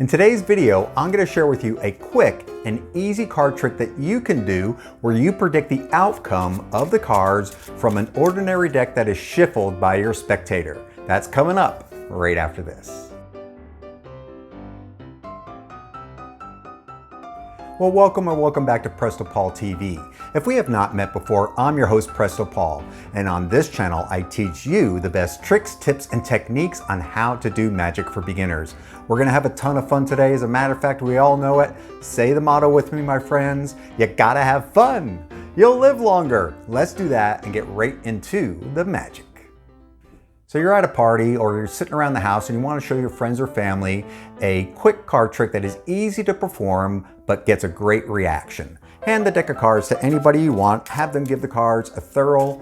In today's video, I'm going to share with you a quick and easy card trick that you can do where you predict the outcome of the cards from an ordinary deck that is shuffled by your spectator. That's coming up right after this. Well, welcome and welcome back to Presto Paul TV. If we have not met before, I'm your host Presto Paul, and on this channel I teach you the best tricks, tips, and techniques on how to do magic for beginners. We're gonna have a ton of fun today. As a matter of fact, we all know it. Say the motto with me, my friends. You gotta have fun. You'll live longer. Let's do that and get right into the magic. So you're at a party or you're sitting around the house and you want to show your friends or family a quick card trick that is easy to perform but gets a great reaction. Hand the deck of cards to anybody you want, have them give the cards a thorough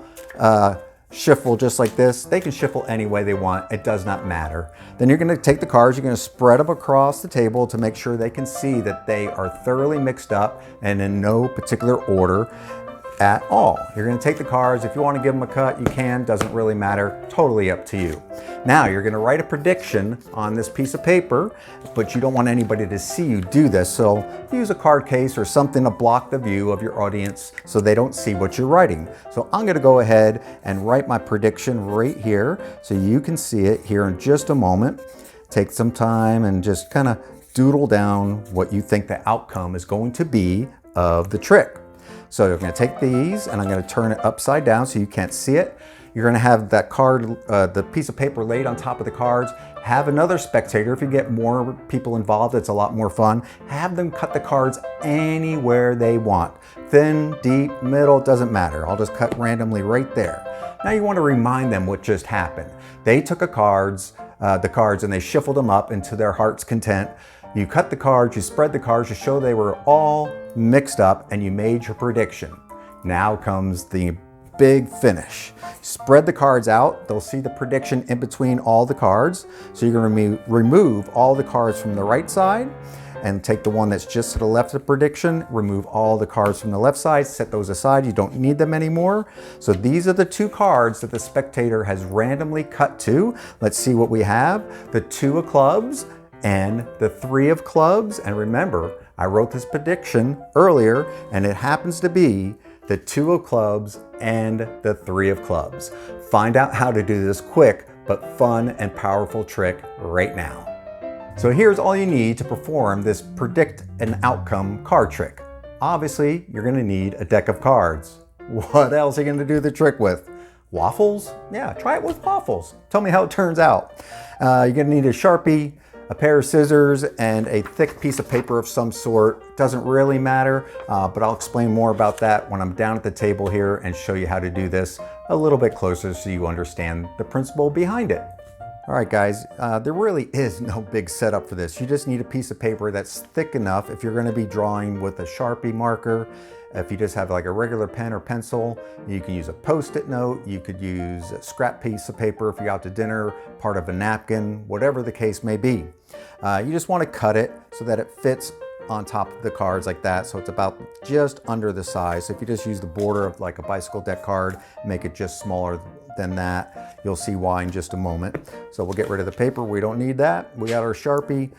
shuffle just like this. They can shuffle any way they want, it does not matter. Then you're going to take the cards, you're going to spread them across the table to make sure they can see that they are thoroughly mixed up and in no particular order at all. You're going to take the cards. If you want to give them a cut, you can. Doesn't really matter. Totally up to you. Now you're going to write a prediction on this piece of paper, but you don't want anybody to see you do this. So use a card case or something to block the view of your audience so they don't see what you're writing. So I'm going to go ahead and write my prediction right here so you can see it here in just a moment. Take some time and just kind of doodle down what you think the outcome is going to be of the trick. So you're going to take these and I'm going to turn it upside down so you can't see it. You're going to have that card, the piece of paper laid on top of the cards. Have another spectator. If you get more people involved, it's a lot more fun. Have them cut the cards anywhere they want. Thin, deep, middle, doesn't matter. I'll just cut randomly right there. Now you want to remind them what just happened. They took the cards and they shuffled them up into their heart's content. You cut the cards, you spread the cards to show they were all mixed up and you made your prediction. Now comes the big finish. Spread the cards out. They'll see the prediction in between all the cards. So you're going to remove all the cards from the right side and take the one that's just to the left of the prediction, remove all the cards from the left side, set those aside. You don't need them anymore. So these are the two cards that the spectator has randomly cut to. Let's see what we have. The 2 of clubs and the 3 of clubs. And remember, I wrote this prediction earlier and it happens to be the 2 of clubs and the 3 of clubs. Find out how to do this quick but fun and powerful trick right now. So here's all you need to perform this predict an outcome card trick. Obviously, you're going to need a deck of cards. What else are you going to do the trick with? Waffles? Yeah, try it with waffles. Tell me how it turns out. You're going to need a Sharpie, a pair of scissors, and a thick piece of paper of some sort. Doesn't really matter, but I'll explain more about that when I'm down at the table here and show you how to do this a little bit closer so you understand the principle behind it. All right, guys, there really is no big setup for this. You just need a piece of paper that's thick enough if you're going to be drawing with a Sharpie marker. If you just have like a regular pen or pencil, you can use a Post-it note, you could use a scrap piece of paper if you're out to dinner, part of a napkin, whatever the case may be. You just want to cut it so that it fits on top of the cards like that, so it's about just under the size. So if you just use the border of like a bicycle deck card, make it just smaller than that, you'll see why in just a moment. So we'll get rid of the paper, we don't need that. We got our Sharpie,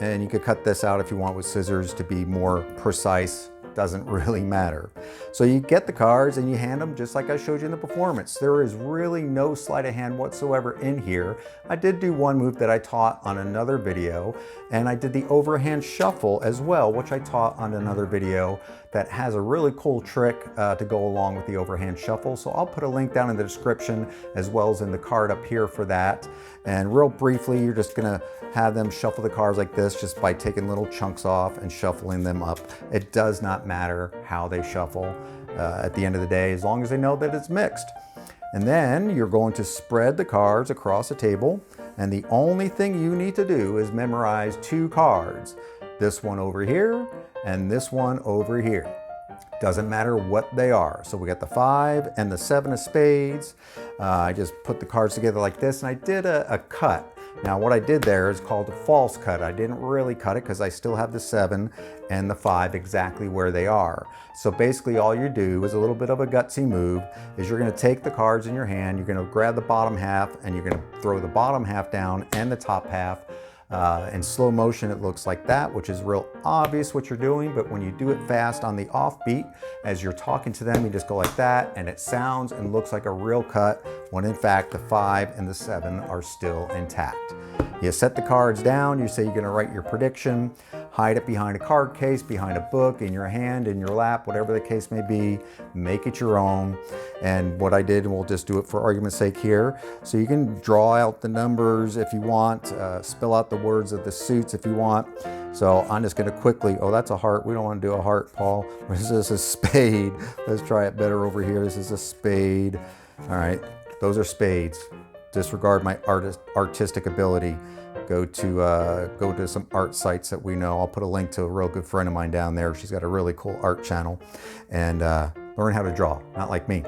and you could cut this out if you want with scissors to be more precise. Doesn't really matter. So you get the cards and you hand them just like I showed you in the performance. There is really no sleight of hand whatsoever in here. I did do one move that I taught on another video, and I did the overhand shuffle as well, which I taught on another video that has a really cool trick to go along with the overhand shuffle. So I'll put a link down in the description as well as in the card up here for that. And real briefly, you're just gonna have them shuffle the cards like this just by taking little chunks off and shuffling them up. It does not matter how they shuffle at the end of the day, as long as they know that it's mixed. And then you're going to spread the cards across the table, and the only thing you need to do is memorize 2 cards. This one over here and this one over here. Doesn't matter what they are. So we got the 5 and the 7 of spades. I just put the cards together like this, and I did a cut. Now what I did there is called a false cut. I didn't really cut it because I still have the 7 and the 5 exactly where they are. So basically all you do is a little bit of a gutsy move is you're going to take the cards in your hand, you're going to grab the bottom half, and you're going to throw the bottom half down and the top half In slow motion, it looks like that, which is real obvious what you're doing, but when you do it fast on the offbeat, as you're talking to them, you just go like that, and it sounds and looks like a real cut, when in fact the 5 and the 7 are still intact. You set the cards down, you say you're gonna write your prediction, hide it behind a card case, behind a book, in your hand, in your lap, whatever the case may be, make it your own. And what I did, and we'll just do it for argument's sake here, so you can draw out the numbers if you want, spill out the words of the suits if you want. So I'm just gonna quickly, oh, that's a heart. We don't wanna do a heart, Paul. This is a spade. Let's try it better over here. This is a spade. All right, those are spades. Disregard my artistic ability. Go to some art sites that we know. I'll put a link to a real good friend of mine down there. She's got a really cool art channel, and learn how to draw, not like me.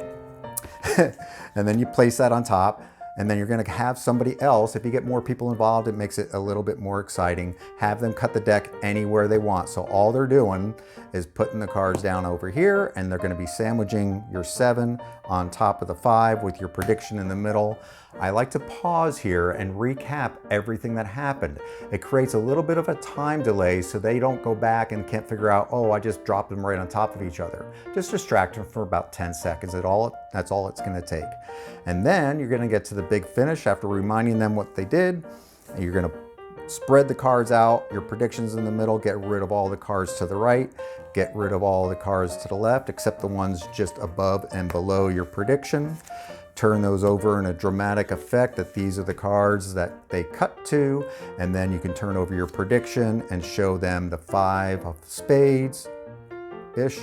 And then you place that on top, and then you're gonna have somebody else. If you get more people involved, it makes it a little bit more exciting. Have them cut the deck anywhere they want. So all they're doing is putting the cards down over here, and they're gonna be sandwiching your 7 on top of the 5 with your prediction in the middle. I like to pause here and recap everything that happened. It creates a little bit of a time delay so they don't go back and can't figure out, oh, I just dropped them right on top of each other. Just distract them for about 10 seconds. That's all it's gonna take. And then you're gonna get to the big finish after reminding them what they did. And you're gonna spread the cards out, your predictions in the middle, get rid of all the cards to the right, get rid of all the cards to the left, except the ones just above and below your prediction. Turn those over in a dramatic effect that these are the cards that they cut to, and then you can turn over your prediction and show them the 5 of spades-ish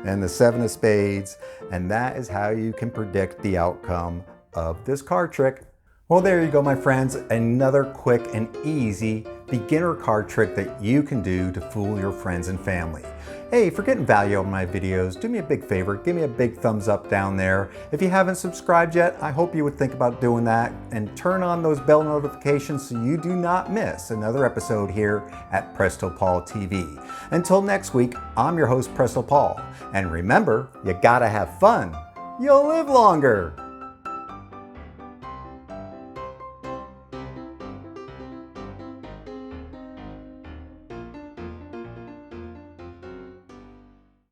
and the 7 of spades, and that is how you can predict the outcome of this card trick. Well, there you go, my friends. Another quick and easy beginner card trick that you can do to fool your friends and family. Hey, if you're getting value on my videos, do me a big favor, give me a big thumbs up down there. If you haven't subscribed yet, I hope you would think about doing that, and turn on those bell notifications so you do not miss another episode here at Presto Paul TV. Until next week, I'm your host, Presto Paul. And remember, you gotta have fun. You'll live longer.